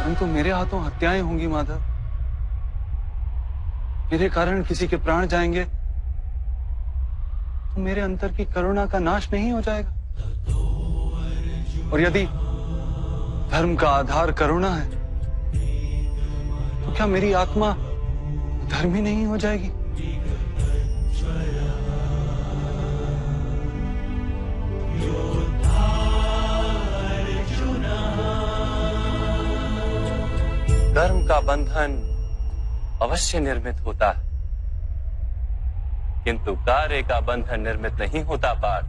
परंतु मेरे हाथों हत्याएं होंगी माधव। मेरे कारण किसी के प्राण जाएंगे तो मेरे अंतर की करुणा का नाश नहीं हो जाएगा। और यदि धर्म का आधार करुणा है तो क्या मेरी आत्मा धर्मी नहीं हो जाएगी? कर्म का बंधन अवश्य निर्मित होता है, किंतु कार्य का बंधन निर्मित नहीं होता पार्थ।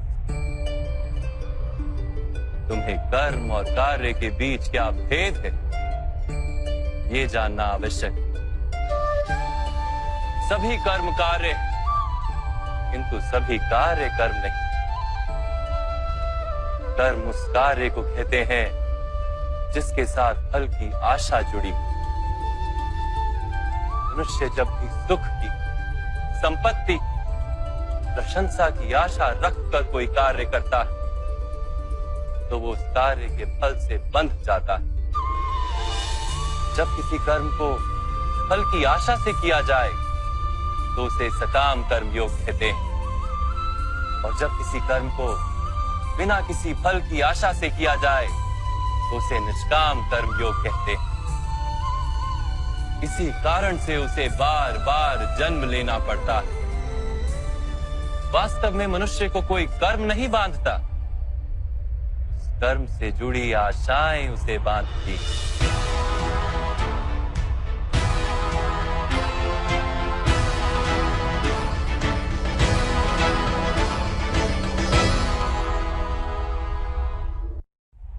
तुम्हें कर्म और कार्य के बीच क्या भेद है, ये जानना आवश्यक है। सभी कर्म कार्य, किंतु सभी कार्य कर्म नहीं। कर्म उस कार्य को कहते हैं जिसके साथ फल की आशा जुड़ी। मनुष्य जब भी सुख की, संपत्ति, प्रशंसा की आशा रखकर कोई कार्य करता है तो वो उस कार्य के फल से बंध जाता है। जब किसी कर्म को फल की आशा से किया जाए तो उसे सकाम कर्म योग कहते हैं, और जब किसी कर्म को बिना किसी फल की आशा से किया जाए तो उसे निष्काम कर्म योग कहते हैं। इसी कारण से उसे बार बार जन्म लेना पड़ता है। वास्तव में मनुष्य को कोई कर्म नहीं बांधता, उस कर्म से जुड़ी आशाएं उसे बांधती।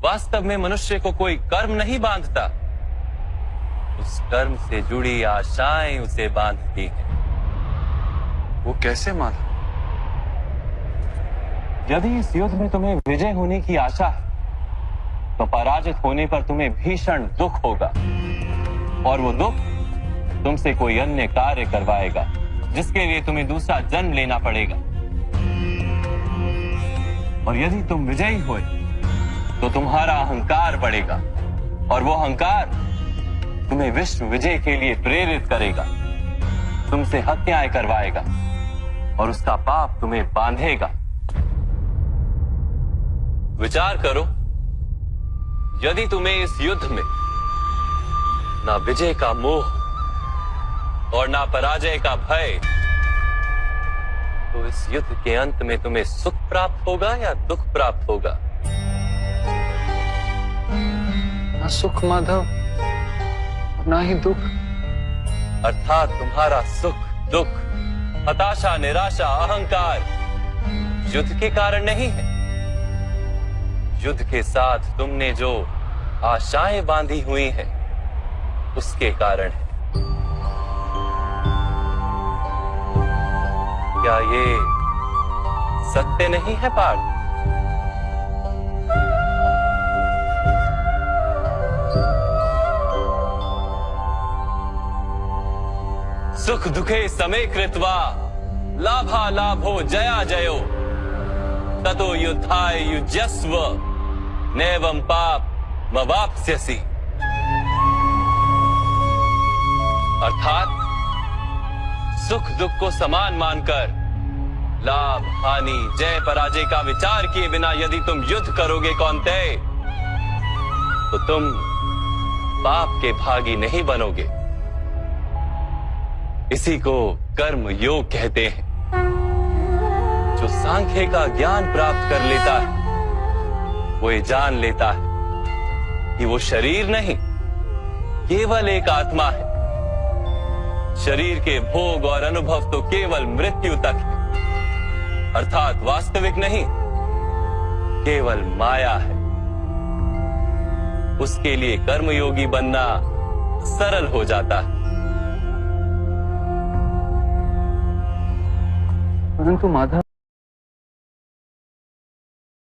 वास्तव में मनुष्य को कोई कर्म नहीं बांधता, उस कर्म से जुड़ी आशाएं उसे बांधती हैं। वो कैसे माधव? यदि इस युद्ध में तुम्हें विजय होने की आशा है तो पराजित होने पर तुम्हें भीषण दुख होगा, और वो दुख तुमसे कोई अन्य कार्य करवाएगा जिसके लिए तुम्हें दूसरा जन्म लेना पड़ेगा। और यदि तुम विजयी हुए तो तुम्हारा अहंकार बढ़ेगा, और वो अहंकार तुम्हें विश्व विजय के लिए प्रेरित करेगा, तुमसे हत्याएं करवाएगा और उसका पाप तुम्हें बांधेगा। विचार करो, यदि तुम्हें इस युद्ध में ना विजय का मोह और ना पराजय का भय, तो इस युद्ध के अंत में तुम्हें सुख प्राप्त होगा या दुख प्राप्त होगा? ना सुख माधव, ना ही दुख। अर्थात तुम्हारा सुख, दुख, हताशा, निराशा, अहंकार युद्ध के कारण नहीं है। युद्ध के साथ तुमने जो आशाएं बांधी हुई हैं, उसके कारण है। क्या ये सत्य नहीं है पार्थ? सुख दुखे समे कृत्वा लाभा लाभो जया जयो ततो युद्धाय युज्यस्व नैवं पाप मवाप्स्यसि। अर्थात सुख दुख को समान मानकर लाभ हानि जय पराजय का विचार किए बिना यदि तुम युद्ध करोगे कौन्तेय, तो तुम पाप के भागी नहीं बनोगे। इसी को कर्म योग कहते हैं। जो सांख्य का ज्ञान प्राप्त कर लेता है वो ये जान लेता है कि वो शरीर नहीं, केवल एक आत्मा है। शरीर के भोग और अनुभव तो केवल मृत्यु तक है, अर्थात वास्तविक नहीं, केवल माया है। उसके लिए कर्मयोगी बनना सरल हो जाता है। परंतु माधव,